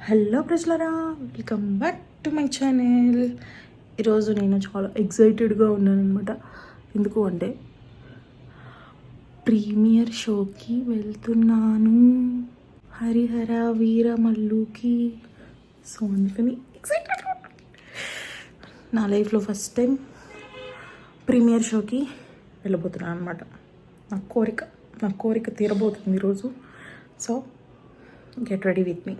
Hello ప్రజలరా, welcome back to my channel. ఈరోజు నేను చాలా ఎక్సైటెడ్గా ఉన్నాను అనమాట. ఎందుకు అంటే ప్రీమియర్ షోకి వెళ్తున్నాను, హరిహర వీరమల్లుకి. సో అందుకని ఎక్సైటెడ్. నా లైఫ్లో ఫస్ట్ టైం ప్రీమియర్ షోకి వెళ్ళబోతున్నాను అనమాట. నా కోరిక తీరబోతుంది ఈరోజు. So get ready with me.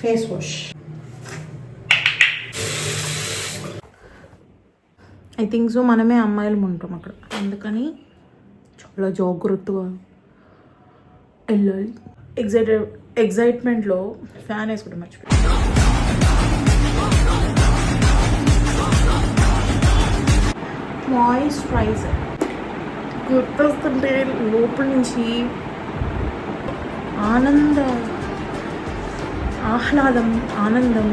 Face wash, I think so మనమే అమ్మాయిలు ఉంటాం అక్కడ, అందుకని చాలా జాగ్రత్తగా వెళ్ళాలి. ఎగ్జైట్మెంట్లో ఫ్యాన్ వేసుకుంటే మర్చిపోయి. మాయిశ్చరైజర్ గుర్తొస్తుంటే లోపల నుంచి ఆహ్లాదం, ఆనందం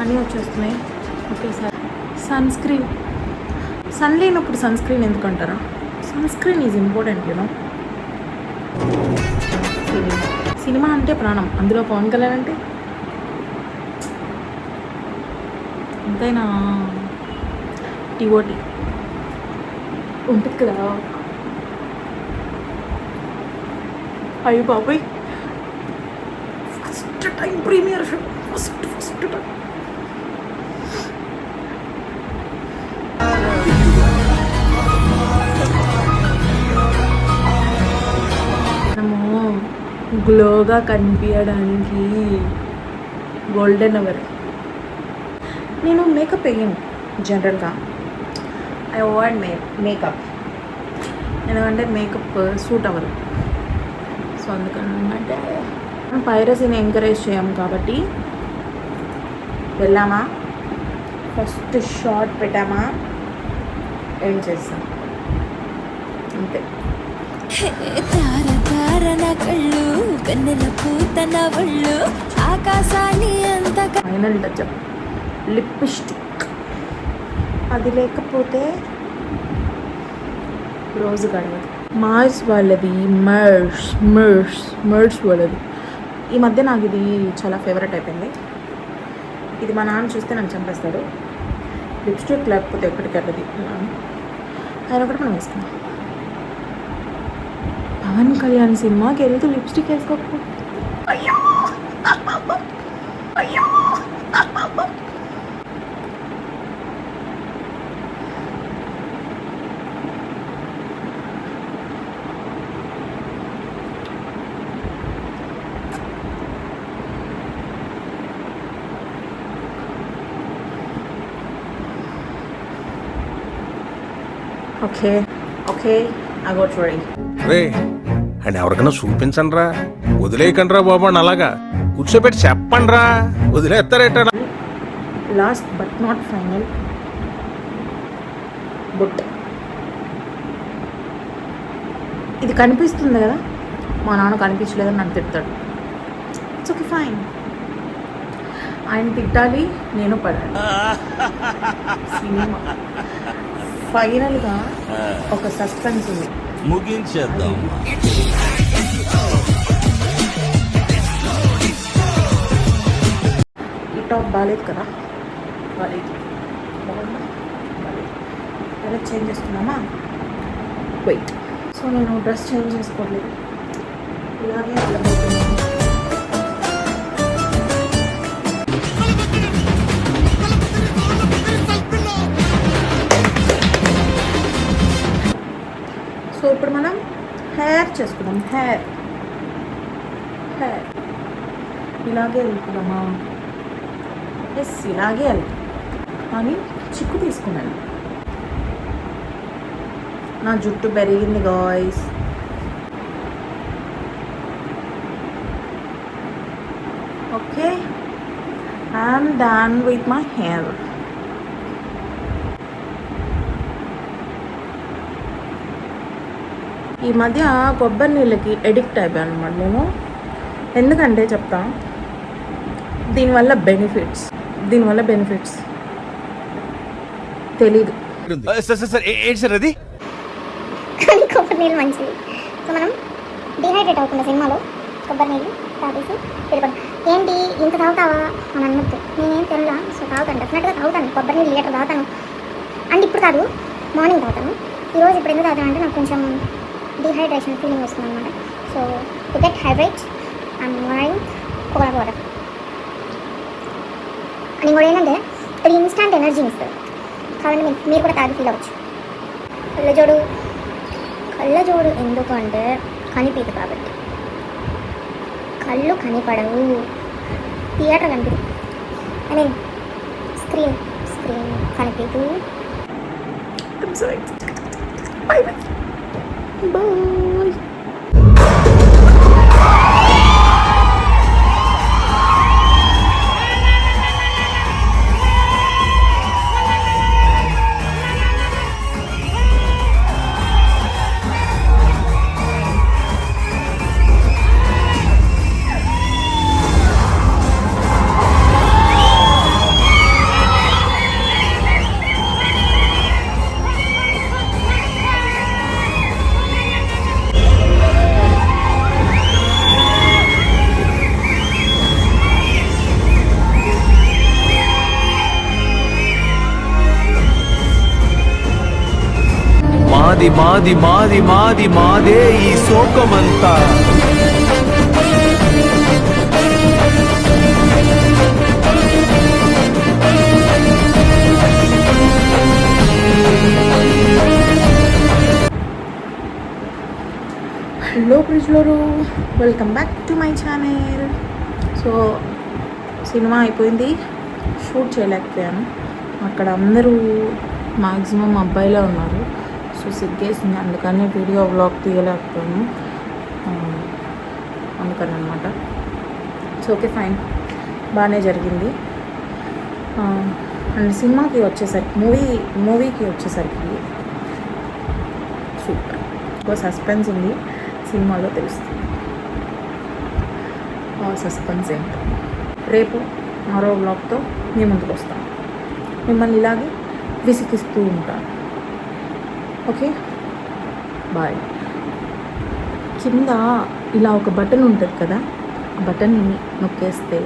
అన్నీ వచ్చేస్తున్నాయి ఒకేసారి. సన్ లేనప్పుడు సన్ స్క్రీన్ ఎందుకంటారా? Sun screen is important, you know. Cinema అంటే ప్రాణం, అందులో పవన్ కళ్యాణ్ అంటే ఎంతైనా టీఓటీ ఉంటుంది కదా. అయ్యో బాబాయ్, first time premiere show, first time. మనము గ్లోగా కనిపించడానికి గోల్డెన్ అవర్. నేను మేకప్ వేయను జనరల్గా, ఐ అవాయిడ్ మేకప్, ఎందుకంటే మేకప్ సూట్ అవ్వదు. సో అందుకనమాట పైరసీని ఎంకరేజ్ చేయము కాబట్టి వెళ్ళామా, ఫస్ట్ షాట్ పెట్టామా, ఏం చేస్తాం అంతే. ఫైనల్ టచ్ లిప్స్టిక్, అది లేకపోతే రోజు గడవదు. మార్స్ వాళ్ళది, మర్స్ వాళ్ళది. ఈ మధ్య నాకు ఇది చాలా ఫేవరెట్ అయిపోయింది. ఇది మా నాన్న చూస్తే నన్ను చంపేస్తాడు. లిప్స్టిక్ లేకపోతే ఎక్కడికి వెళ్ళదు. ఆయన ఒకటి మనం వేసుకున్నాం. పవన్ కళ్యాణ్ సినిమాకి వెళ్తూ లిప్స్టిక్ వేసుకోకపోతే అయ్యో. Okay I got ready. Ray and ఎవరికైనా చూపించండి రా, వదిలేయకండి రా బాబు అని అలాగా కూర్చోబెట్టి చెప్పండి రా, వదిలేస్తారేట. Last but not final, but. ఇది కనిపిస్తుంది కదా, మా నాన్న కనిపించలేదని నన్ను తిడతాడు. It's okay, fine. ఆయన తిట్టాలి, నేను పడాలి. సినిమా ఫైనల్గా ఒక సస్పెన్స్ ఉంది, ముగించేద్దాం. ఈ టాప్ బాగాలేదు కదా, బాగాలేదు. ఎలా చేంజ్ చేస్తున్నామా? వెయిట్. సో నేను డ్రెస్ చేంజ్ చేసుకోలేదు, ఇలాగే వెళ్ళబోతున్నాను. సో ఇప్పుడు మనం హెయిర్ చేసుకుందాం. హెయిర్ ఇలాగే వెళ్తున్నామా? ఎస్, ఇలాగే వెళ్తాం. కానీ చిక్కు తీసుకున్నాను. నా జుట్టు పెరిగింది guys. Okay, I'm done with my hair. ఈ మధ్య కొబ్బరి నీళ్ళకి ఎడిక్ట్ అయిపోయాను అనమాట నేను. ఎందుకంటే చెప్తా, దీనివల్ల బెనిఫిట్స్ తెలీదు. అది కొబ్బరి నీళ్ళు మంచివి. సో మనం డిహైడ్రేట్ అవుతున్న సినిమాలో కొబ్బరి నీళ్ళు తాగేసి వెళ్ళిపోతాం. ఏంటి ఇంత తాగుతావా అని అన్నట్టు నేనేం తెల్లా. సో తాగుతాను, డెఫినెట్గా తాగుతాను. కొబ్బరి నీళ్ళు లీటర్ తాగుతాను. అండ్ ఇప్పుడు కాదు, మార్నింగ్ తాగుతాను. ఈరోజు ఇప్పుడు ఎందుకు తాగుతాను అంటే నాకు కొంచెం డిహైడ్రేషన్ ఫీలింగ్ వస్తుంది అనమాట. So to get hydrate and morning coconut water. And ఇంకోటి ఏంటంటే ఇది ఇన్స్టాంట్ ఎనర్జీని ఇస్తుంది కాబట్టి మీరు కూడా తాగి ఫీల్ అవ్వచ్చు. కళ్ళజోడు ఎందుకు అంటే కనిపించదు కాబట్టి. కళ్ళు కనిపడవు, థియేటర్ కనిపించదు, ఐ మీన్ స్క్రీన్ కనిపించదు. Bye. Bye. మాది మాది మాది మాదే ఈ శోకమంతా. హలో ప్రిజ్లోరు, welcome back to my channel. So cinema అయిపోయింది, షూట్ చేయలేకపోయాను. అక్కడ అందరూ మ్యాక్సిమం అబ్బాయిలే ఉన్నారు. సో సిగ్గేసింది, అందుకని వీడియో వ్లాగ్ తీయలేకపోయాను. అందుకని అనమాట. సో ఓకే ఫైన్, బాగానే జరిగింది. అండ్ సినిమాకి వచ్చేసరికి మూవీకి వచ్చేసరికి సూపర్. ఒక సస్పెన్స్ ఉంది సినిమాలో, తెలుస్తుంది ఆ సస్పెన్స్ ఏంటో. రేపు మరో వ్లాగ్తో మీ ముందుకు వస్తాను. మిమ్మల్ని ఇలాగే విసిగిస్తూ ఉంటాను. Okay bye. కింద ఇలా ఒక బటన్ ఉంటుంది కదా, ఆ బటన్ని నొక్కేస్తే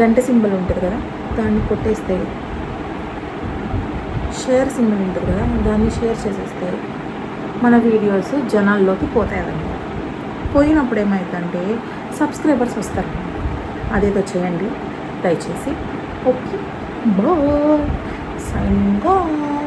గంట సింబల్ ఉంటుంది కదా, దాన్ని కొట్టేస్తే షేర్ సింబల్ ఉంటుంది కదా, దాన్ని షేర్ చేసేస్తే మన వీడియోస్ జనాల్లోకి పోతాయన్నమాట. పోయినప్పుడు ఏమవుతుందంటే సబ్స్క్రైబర్స్ వస్తారు. అదేదో చేయండి దయచేసి. Okay bye, signing of.